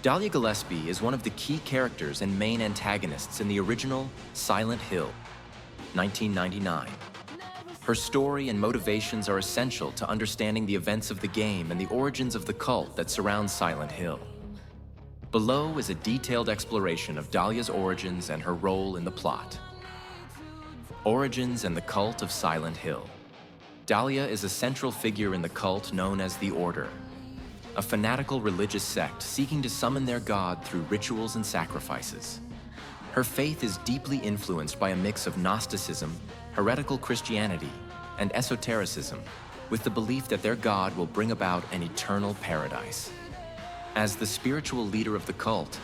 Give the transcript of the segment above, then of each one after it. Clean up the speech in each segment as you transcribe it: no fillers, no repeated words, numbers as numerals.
Dahlia Gillespie is one of the key characters and main antagonists in the original Silent Hill, 1999. Her story and motivations are essential to understanding the events of the game and the origins of the cult that surrounds Silent Hill. Below is a detailed exploration of Dahlia's origins and her role in the plot. Origins and the cult of Silent Hill. Dahlia is a central figure in the cult known as the Order, a fanatical religious sect seeking to summon their god through rituals and sacrifices. Her faith is deeply influenced by a mix of Gnosticism, heretical Christianity, and esotericism, with the belief that their god will bring about an eternal paradise. As the spiritual leader of the cult,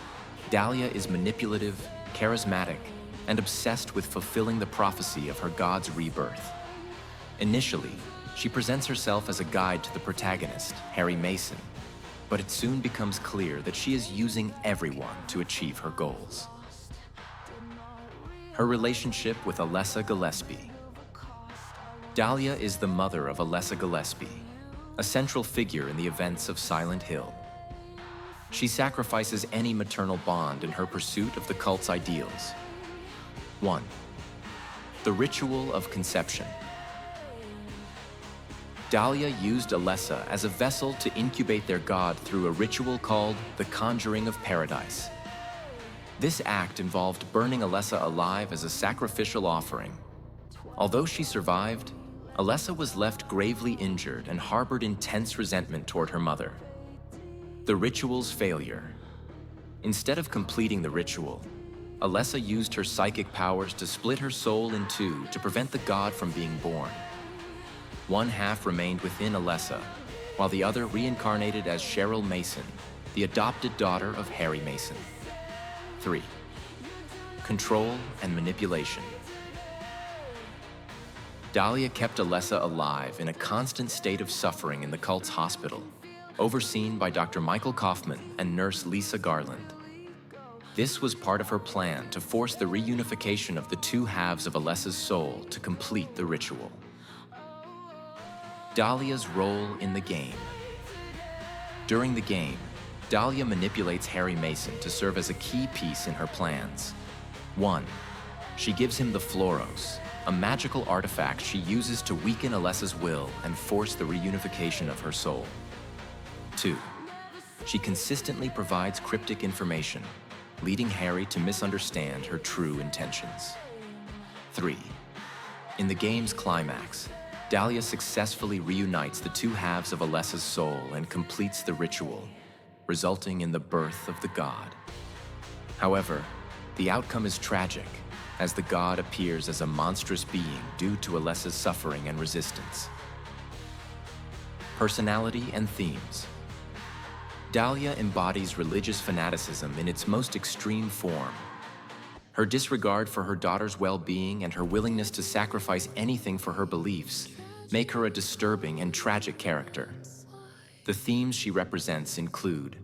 Dahlia is manipulative, charismatic, and obsessed with fulfilling the prophecy of her god's rebirth. Initially, she presents herself as a guide to the protagonist, Harry Mason, but it soon becomes clear that she is using everyone to achieve her goals. Her relationship with Alessa Gillespie. Dahlia is the mother of Alessa Gillespie, a central figure in the events of Silent Hill. She sacrifices any maternal bond in her pursuit of the cult's ideals. 1. The ritual of conception. Dahlia used Alessa as a vessel to incubate their god through a ritual called the Conjuring of Paradise. This act involved burning Alessa alive as a sacrificial offering. Although she survived, Alessa was left gravely injured and harbored intense resentment toward her mother. The ritual's failure. Instead of completing the ritual, Alessa used her psychic powers to split her soul in two to prevent the god from being born. One half remained within Alessa, while the other reincarnated as Cheryl Mason, the adopted daughter of Harry Mason. 3. Control and manipulation. Dahlia kept Alessa alive in a constant state of suffering in the cult's hospital, overseen by Dr. Michael Kaufman and nurse Lisa Garland. This was part of her plan to force the reunification of the two halves of Alessa's soul to complete the ritual. Dahlia's role in the game. During the game, Dahlia manipulates Harry Mason to serve as a key piece in her plans. 1. She gives him the Floros, a magical artifact she uses to weaken Alessa's will and force the reunification of her soul. 2. She consistently provides cryptic information, leading Harry to misunderstand her true intentions. 3. In the game's climax, Dahlia successfully reunites the two halves of Alessa's soul and completes the ritual, resulting in the birth of the god. However, the outcome is tragic, as the god appears as a monstrous being due to Alessa's suffering and resistance. Personality and themes. Dahlia embodies religious fanaticism in its most extreme form. Her disregard for her daughter's well-being and her willingness to sacrifice anything for her beliefs make her a disturbing and tragic character. The themes she represents include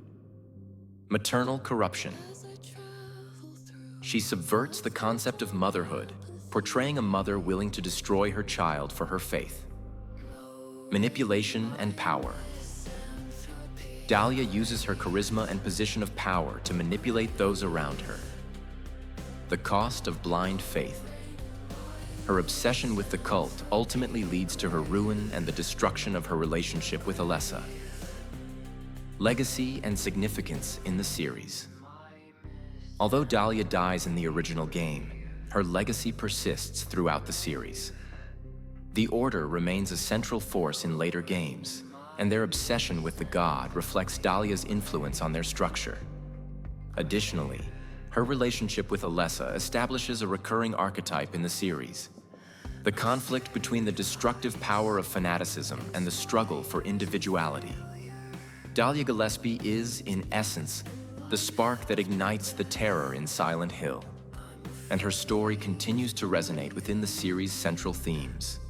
maternal corruption. She subverts the concept of motherhood, portraying a mother willing to destroy her child for her faith. Manipulation and power. Dahlia uses her charisma and position of power to manipulate those around her. The cost of blind faith. Her obsession with the cult ultimately leads to her ruin and the destruction of her relationship with Alessa. Legacy and significance in the series. Although Dahlia dies in the original game, her legacy persists throughout the series. The Order remains a central force in later games, and their obsession with the god reflects Dahlia's influence on their structure. Additionally, her relationship with Alessa establishes a recurring archetype in the series: the conflict between the destructive power of fanaticism and the struggle for individuality. Dahlia Gillespie is, in essence, the spark that ignites the terror in Silent Hill, and her story continues to resonate within the series' central themes.